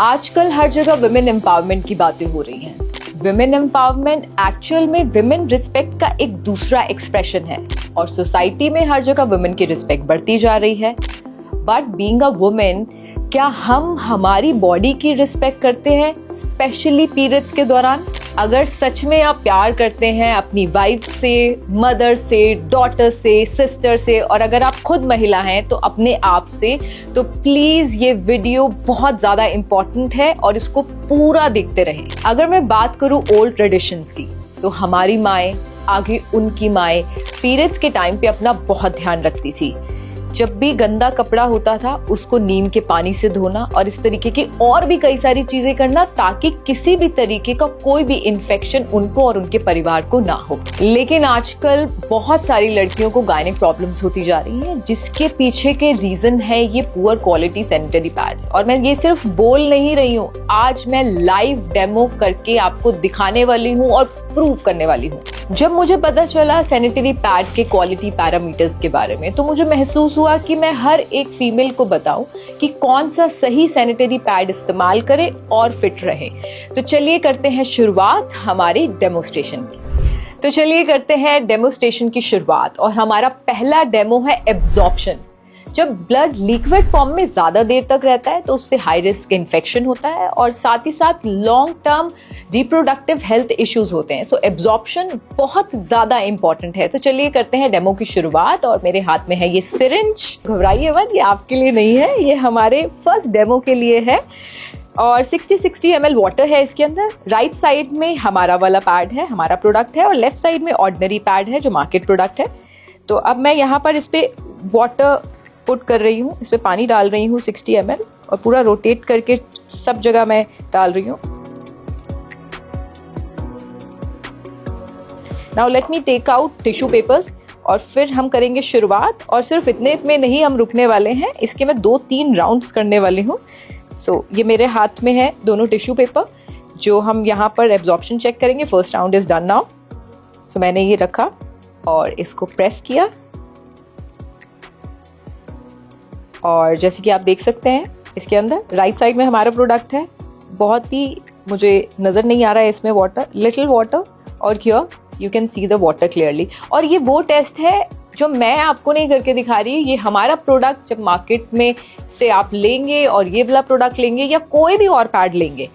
आजकल हर जगह women empowerment की बातें हो रही हैं। विमेन एम्पावरमेंट एक्चुअल में विमेन रिस्पेक्ट का एक दूसरा एक्सप्रेशन है और सोसाइटी में हर जगह विमेन की रिस्पेक्ट बढ़ती जा रही है। बट बीइंग अ वुमेन, क्या हम हमारी बॉडी की रिस्पेक्ट करते हैं, स्पेशली पीरियड्स के दौरान? अगर सच में आप प्यार करते हैं अपनी वाइफ से, मदर से, डॉटर से, सिस्टर से, और अगर आप खुद महिला हैं तो अपने आप से, तो प्लीज ये वीडियो बहुत ज्यादा इंपॉर्टेंट है और इसको पूरा देखते रहें। अगर मैं बात करूं ओल्ड ट्रेडिशंस की, तो हमारी माएं, आगे उनकी माएं पीरियड्स के टाइम पे अपना बहुत ध्यान रखती थी। जब भी गंदा कपड़ा होता था उसको नीम के पानी से धोना और इस तरीके की और भी कई सारी चीजें करना, ताकि किसी भी तरीके का कोई भी इन्फेक्शन उनको और उनके परिवार को ना हो। लेकिन आजकल बहुत सारी लड़कियों को गायनिक प्रॉब्लम्स होती जा रही हैं, जिसके पीछे के रीजन है ये पुअर क्वालिटी सैनिटरी पैड्स। और मैं ये सिर्फ बोल नहीं रही हूँ, आज मैं लाइव डेमो करके आपको दिखाने वाली हूँ और प्रूव करने वाली हूँ। जब मुझे पता चला सैनिटरी पैड के क्वालिटी पैरामीटर्स के बारे में, तो मुझे महसूस हुआ कि मैं हर एक फीमेल को बताऊं कि कौन सा सही सैनिटरी पैड इस्तेमाल करे और फिट रहे। तो चलिए करते हैं शुरुआत हमारी डेमोस्ट्रेशन की शुरुआत। और हमारा पहला डेमो है एब्जॉर्प्शन। जब ब्लड लिक्विड फॉर्म में ज्यादा देर तक रहता है तो उससे हाई रिस्क इन्फेक्शन होता है और साथ ही साथ long term reproductive health issues होते हैं। सो एब्जॉर्प्शन बहुत ज्यादा इंपॉर्टेंट है। तो चलिए करते हैं डेमो की शुरुआत। और मेरे हाथ में है ये सिरिंज। घबराइए मत, ये आपके लिए नहीं है, ये हमारे फर्स्ट डेमो के लिए है। और 60 ml वाटर है इसके अंदर। राइट साइड में हमारा वाला पैड है, हमारा प्रोडक्ट है, और लेफ्ट साइड में ऑर्डिनरी पैड है जो मार्केट प्रोडक्ट है। तो अब मैं यहाँ पर इस पे वाटर पुट कर रही हूँ, इस पे पानी डाल रही हूँ 60 ml, और पूरा रोटेट करके सब जगह मैं डाल रही हूँ। Now let me take out tissue papers और फिर हम करेंगे शुरुआत। और सिर्फ इतने में नहीं हम रुकने वाले हैं, इसके मैं 2-3 राउंड्स करने वाली हूँ। सो ये मेरे हाथ में है दोनों टिश्यू पेपर, जो हम यहाँ पर एब्जॉर्प्शन चेक करेंगे। First round is done now. So मैंने ये रखा और इसको प्रेस किया, और जैसे कि आप देख सकते हैं इसके अंदर राइट साइड में हमारा प्रोडक्ट है। बहुत ही, मुझे नज़र नहीं आ रहा है इसमें वाटर, लिटिल वाटर, और here you can see the water clearly. और ये वो टेस्ट है जो मैं आपको नहीं करके दिखा रही, ये हमारा प्रोडक्ट जब मार्केट में से आप लेंगे और ये वाला प्रोडक्ट लेंगे या कोई भी और पैड लेंगे,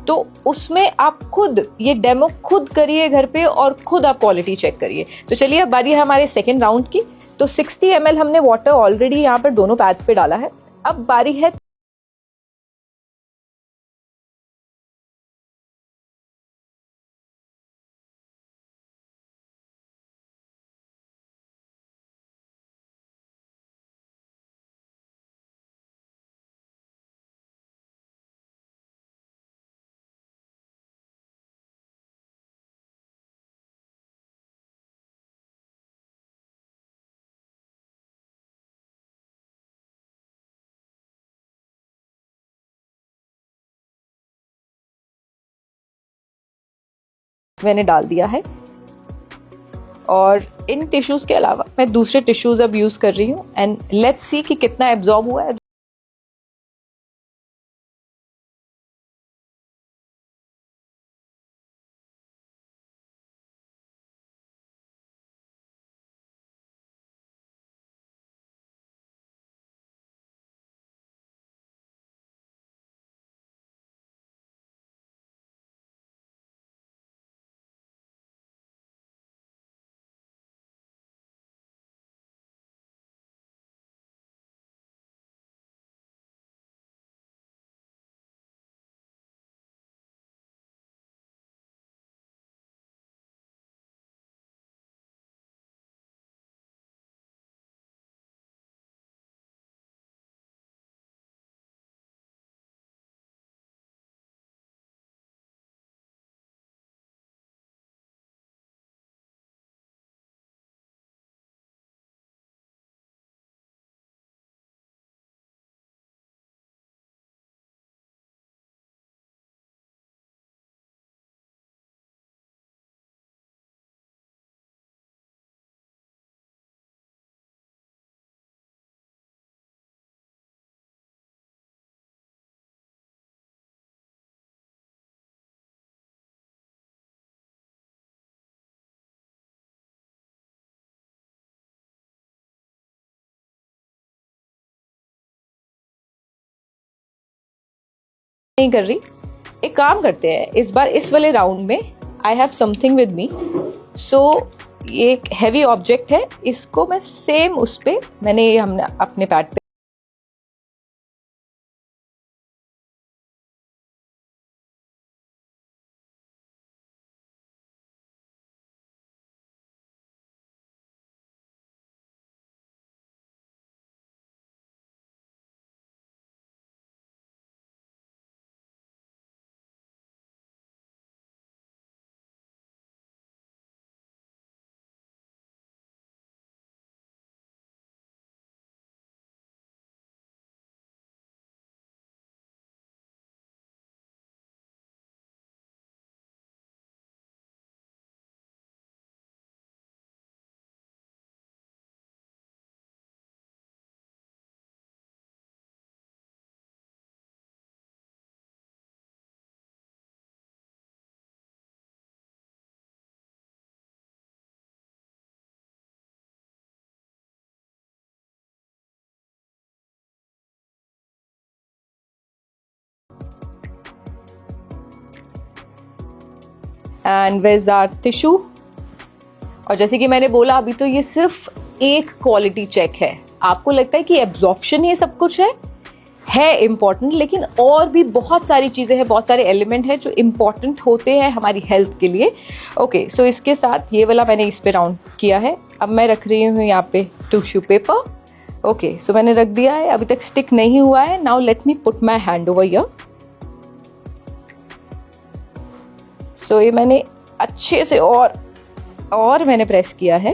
तो उसमें आप खुद ये डेमो खुद करिए घर पे और खुद आप क्वालिटी चेक करिए। तो चलिए अब बारी है हमारे सेकेंड राउंड की। तो 60 ml हमने वाटर ऑलरेडी यहाँ पर दोनों पैड्स पे डाला है। अब बारी है मैंने डाल दिया है। और इन टिश्यूज के अलावा मैं दूसरे टिश्यूज अब यूज कर रही हूँ, एंड लेट्स सी कि कितना एब्जॉर्ब हुआ है। नहीं कर रही, एक काम करते हैं इस बार इस वाले राउंड में I have something with me. So ये एक हैवी ऑब्जेक्ट है, इसको मैं सेम उस पे मैंने हमने अपने पैड पे and where is our tissue. और जैसे कि मैंने बोला अभी तो ये सिर्फ एक क्वालिटी चेक है। आपको लगता है कि एब्जॉर्प्शन ये सब कुछ है इम्पॉर्टेंट, लेकिन और भी बहुत सारी चीज़ें हैं, बहुत सारे एलिमेंट हैं जो इम्पॉर्टेंट होते हैं हमारी हेल्थ के लिए। ओके, सो इसके साथ ये वाला मैंने इस पे राउंड किया है। अब मैं रख रही हूँ यहाँ पे टिश्यू पेपर। ओके, सो मैंने रख दिया है, अभी तक स्टिक नहीं हुआ है। Now let me put my hand over here. So ये मैंने अच्छे से और मैंने प्रेस किया है।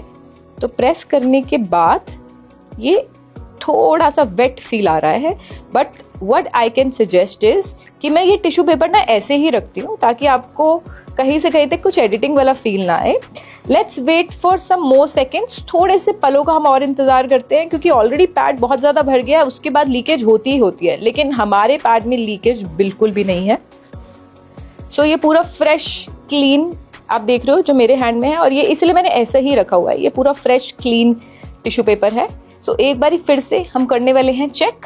तो प्रेस करने के बाद ये थोड़ा सा वेट फील आ रहा है, but what I can suggest is कि मैं ये टिश्यू पेपर ना ऐसे ही रखती हूँ ताकि आपको कहीं से कहीं तक कुछ एडिटिंग वाला फील ना आए। Let's wait for some more seconds. थोड़े से पलों का हम और इंतजार करते हैं, क्योंकि ऑलरेडी पैड बहुत ज़्यादा भर गया है, उसके बाद लीकेज होती ही होती है, लेकिन हमारे पैड में लीकेज बिल्कुल भी नहीं है। सो ये पूरा फ्रेश क्लीन आप देख रहे हो जो मेरे हैंड में है, और ये इसलिए मैंने ऐसा ही रखा हुआ है। ये पूरा फ्रेश क्लीन टिश्यू पेपर है। सो एक बारी फिर से हम करने वाले हैं check,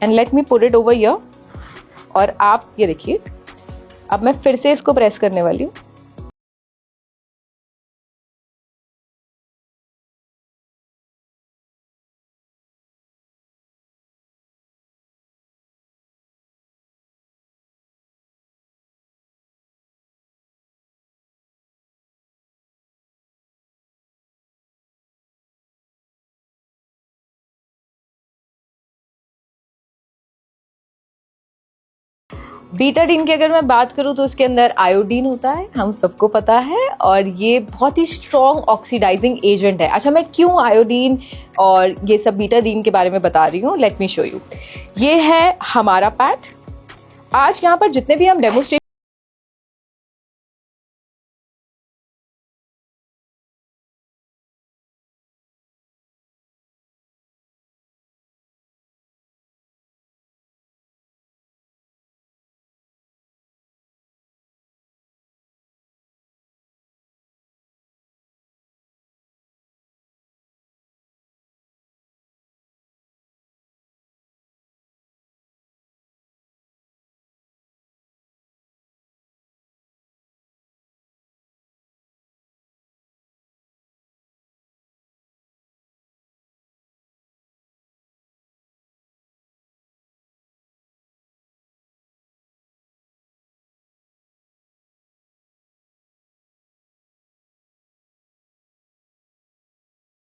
and let me put it over here. और आप ये देखिए, अब मैं फिर से इसको प्रेस करने वाली हूँ। बीटाडीन की अगर मैं बात करूं तो उसके अंदर आयोडीन होता है, हम सबको पता है, और ये बहुत ही स्ट्रॉन्ग ऑक्सीडाइजिंग एजेंट है। अच्छा, मैं क्यों आयोडीन और ये सब बीटाडीन के बारे में बता रही हूँ, लेट मी शो यू। ये है हमारा पैड। आज यहाँ पर जितने भी हम डेमोस्ट्रेट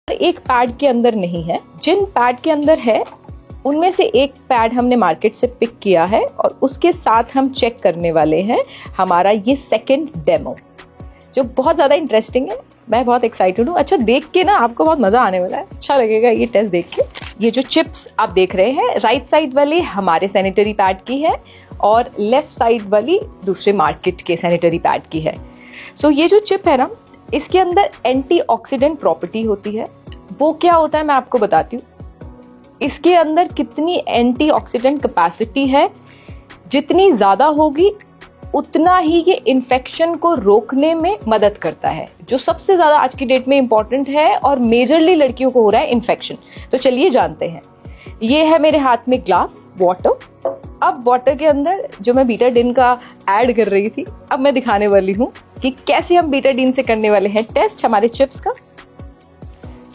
एक पैड के अंदर नहीं है, जिन पैड के अंदर है उनमें से एक पैड हमने मार्केट से पिक किया है, और उसके साथ हम चेक करने वाले हैं हमारा ये सेकंड डेमो, जो बहुत ज़्यादा इंटरेस्टिंग है। मैं बहुत एक्साइटेड हूँ। अच्छा, देख के ना आपको बहुत मज़ा आने वाला है, अच्छा लगेगा ये टेस्ट देख के। ये जो चिप्स आप देख रहे हैं, राइट साइड वाली हमारे सैनिटरी पैड की है, और लेफ्ट साइड वाली दूसरे मार्केट के सैनिटरी पैड की है। सो ये जो चिप है ना, इसके अंदर एंटीऑक्सीडेंट प्रॉपर्टी होती है। वो क्या होता है मैं आपको बताती हूँ। इसके अंदर कितनी एंटीऑक्सीडेंट कैपेसिटी है, जितनी ज़्यादा होगी उतना ही ये इन्फेक्शन को रोकने में मदद करता है, जो सबसे ज़्यादा आज की डेट में इम्पॉर्टेंट है, और मेजरली लड़कियों को हो रहा है इन्फेक्शन। तो चलिए जानते हैं। ये है मेरे हाथ में ग्लास वाटर। अब वाटर के अंदर जो मैं बीटाडीन का ऐड कर रही थी, अब मैं दिखाने वाली हूँ कि कैसे हम बीटाडीन से करने वाले हैं टेस्ट हमारे चिप्स का।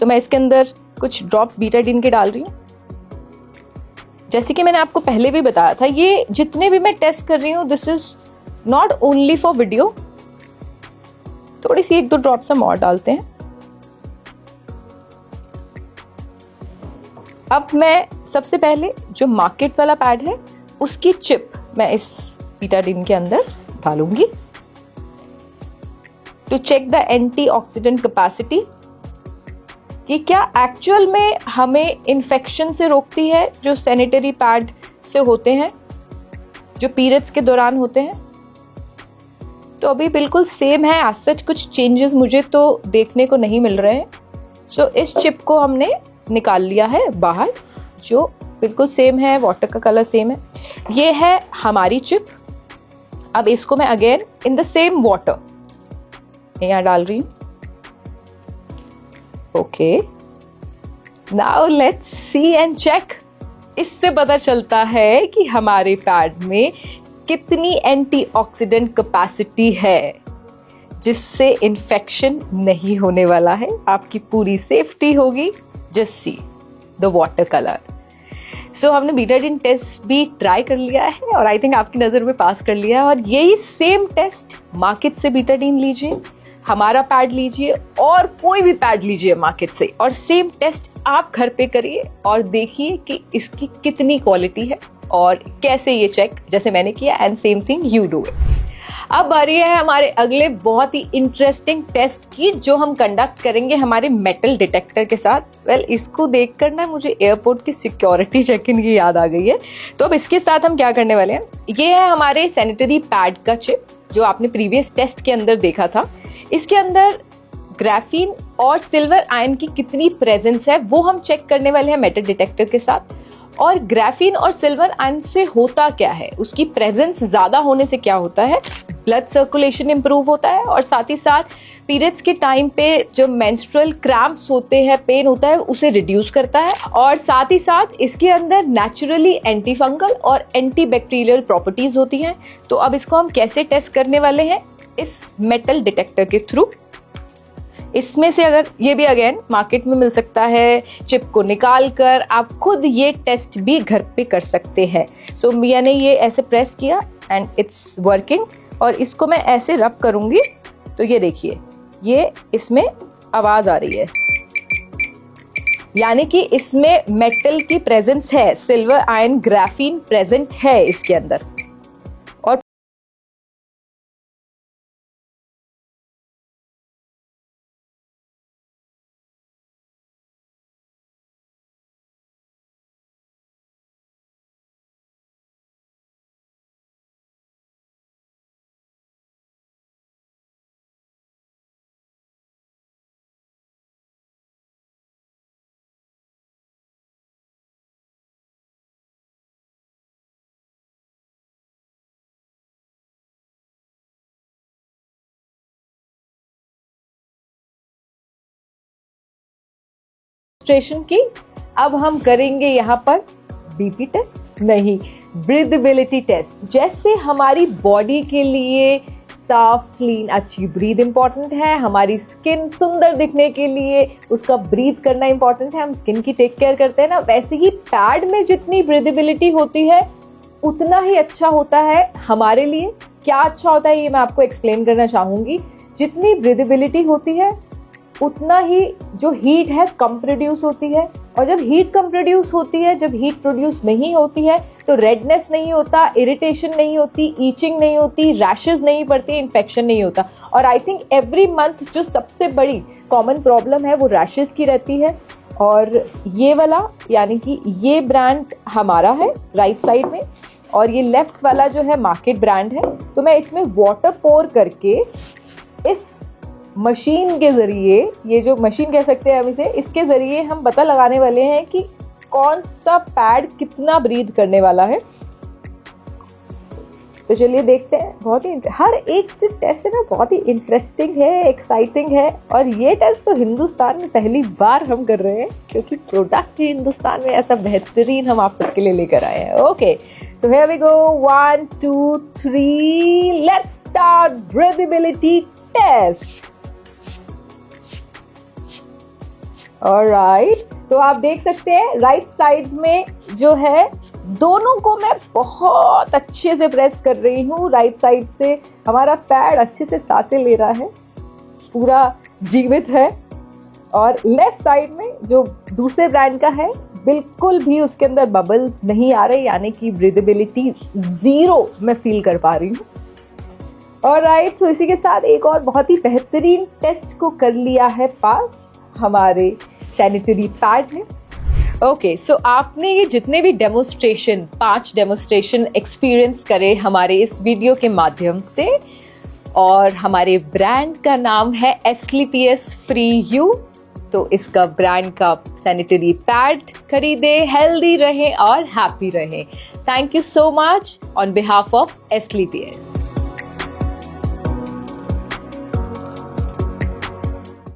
तो मैं इसके अंदर कुछ ड्रॉप्स बीटाडीन के डाल रही हूँ। जैसे कि मैंने आपको पहले भी बताया था, ये जितने भी मैं टेस्ट कर रही हूँ this is not only for video. थोड़ी सी 1-2 ड्रॉप्स हम और डालते हैं। अब मैं सबसे पहले जो मार्केट वाला पैड है उसकी चिप मैं इस बीटाडीन के अंदर डालूंगी to check the antioxidant capacity, कि क्या एक्चुअल में हमें इन्फेक्शन से रोकती है जो सैनिटरी पैड से होते हैं, जो पीरियड्स के दौरान होते हैं। तो अभी बिल्कुल सेम है, आज सच कुछ चेंजेस मुझे तो देखने को नहीं मिल रहे हैं। सो इस चिप को हमने निकाल लिया है बाहर, जो बिल्कुल सेम है, वाटर का कलर सेम है। ये है हमारी चिप। अब इसको मैं again in the same water यहाँ डाल रही हूँ। Okay, now let's see and check. इससे पता चलता है कि हमारे पैड में कितनी एंटीऑक्सीडेंट कैपेसिटी है, जिससे इन्फेक्शन नहीं होने वाला है, आपकी पूरी सेफ्टी होगी। Just see the water colour. So हमने बीटाडीन टेस्ट भी ट्राई कर लिया है और आई थिंक आपकी नज़र में पास कर लिया है। और यही सेम टेस्ट मार्केट से बीटाडीन लीजिए, हमारा पैड लीजिए और कोई भी पैड लीजिए मार्केट से, और सेम टेस्ट आप घर पे करिए और देखिए कि इसकी कितनी क्वालिटी है और कैसे ये चेक जैसे मैंने किया, and same thing you do it. अब बारी है हमारे अगले बहुत ही इंटरेस्टिंग टेस्ट की, जो हम कंडक्ट करेंगे हमारे मेटल डिटेक्टर के साथ। वेल, इसको देखकर ना मुझे एयरपोर्ट की सिक्योरिटी चेक इन की याद आ गई है। तो अब इसके साथ हम क्या करने वाले हैं, ये है हमारे सैनिटरी पैड का चिप जो आपने प्रीवियस टेस्ट के अंदर देखा था। इसके अंदर ग्राफीन और सिल्वर आयन की कितनी प्रेजेंस है वो हम चेक करने वाले हैं मेटल डिटेक्टर के साथ। और ग्राफीन और सिल्वर आयन से होता क्या है, उसकी प्रेजेंस ज्यादा होने से क्या होता है, ब्लड सर्कुलेशन इंप्रूव होता है, और साथ ही साथ पीरियड्स के टाइम पे जो मेंस्ट्रुअल क्रैम्प्स होते हैं, पेन होता है, उसे रिड्यूस करता है। और साथ ही साथ इसके अंदर नेचुरली एंटी फंगल और एंटी बैक्टीरियल प्रॉपर्टीज होती हैं। तो अब इसको हम कैसे टेस्ट करने वाले हैं, इस मेटल डिटेक्टर के थ्रू। इसमें से अगर ये भी अगेन मार्केट में मिल सकता है, चिप को निकाल कर आप खुद ये टेस्ट भी घर पे कर सकते हैं। सो मैंने ये ऐसे प्रेस किया एंड इट्स वर्किंग, और इसको मैं ऐसे रब करूंगी तो ये देखिए, ये इसमें आवाज आ रही है, यानी कि इसमें मेटल की प्रेजेंस है, सिल्वर आयन ग्राफीन प्रेजेंट है इसके अंदर। और की अब हम करेंगे यहाँ पर बीपी टेस्ट, नहीं, ब्रीदेबिलिटी टेस्ट। जैसे हमारी बॉडी के लिए साफ, क्लीन, अच्छी ब्रीथ इंपॉर्टेंट है, हमारी स्किन सुंदर दिखने के लिए उसका ब्रीथ करना इंपॉर्टेंट है, हम स्किन की टेक केयर करते हैं ना, वैसे ही पैड में जितनी ब्रीदेबिलिटी होती है उतना ही अच्छा होता है हमारे लिए। क्या अच्छा होता है ये मैं आपको एक्सप्लेन करना चाहूंगी। जितनी ब्रीदेबिलिटी होती है उतना ही जो हीट है कम प्रोड्यूस होती है, और जब हीट कम प्रोड्यूस होती है, जब हीट प्रोड्यूस नहीं होती है तो रेडनेस नहीं होता, इरिटेशन नहीं होती, ईचिंग नहीं होती, रैशेस नहीं पड़ती, इन्फेक्शन नहीं होता। और आई थिंक एवरी मंथ जो सबसे बड़ी कॉमन प्रॉब्लम है वो रैशेस की रहती है। और ये वाला यानी कि ये ब्रांड हमारा है राइट साइड में, और ये लेफ्ट वाला जो है मार्केट ब्रांड है। तो मैं इसमें वाटर पोर करके इस मशीन के जरिए, ये जो मशीन कह सकते हैं हम इसे, इसके जरिए हम पता लगाने वाले हैं कि कौन सा पैड कितना ब्रीथ करने वाला है। तो चलिए देखते हैं। बहुत ही हर एक जो टेस्ट है ना बहुत ही इंटरेस्टिंग है, एक्साइटिंग है, और ये टेस्ट तो हिंदुस्तान में पहली बार हम कर रहे हैं क्योंकि प्रोडक्ट ही हिंदुस्तान में ऐसा बेहतरीन हम आप सबके लिए लेकर आए हैं। Okay, so here we go, 1 2 3, let's start breathability test. Alright, तो आप देख सकते हैं राइट साइड में जो है दोनों को मैं बहुत अच्छे से प्रेस कर रही हूँ। राइट साइड से हमारा पैड अच्छे से सांसें ले रहा है, पूरा जीवित है, और लेफ्ट साइड में जो दूसरे ब्रांड का है बिल्कुल भी उसके अंदर बबल्स नहीं आ रहे, यानी कि ब्रीदेबिलिटी 0 मैं फील कर पा रही हूँ। ऑलराइट, तो इसी के साथ एक और बहुत ही बेहतरीन टेस्ट को कर लिया है पास हमारे सैनिटरी पैड ने। ओके, सो आपने ये जितने भी डेमोस्ट्रेशन 5 डेमोस्ट्रेशन एक्सपीरियंस करे हमारे इस वीडियो के माध्यम से, और हमारे ब्रांड का नाम है एस्क्लेपियस फ्री यू, तो इसका ब्रांड का सैनिटरी पैड खरीदे, हेल्दी रहें और हैप्पी रहें। Thank you so much on behalf of Asclepius.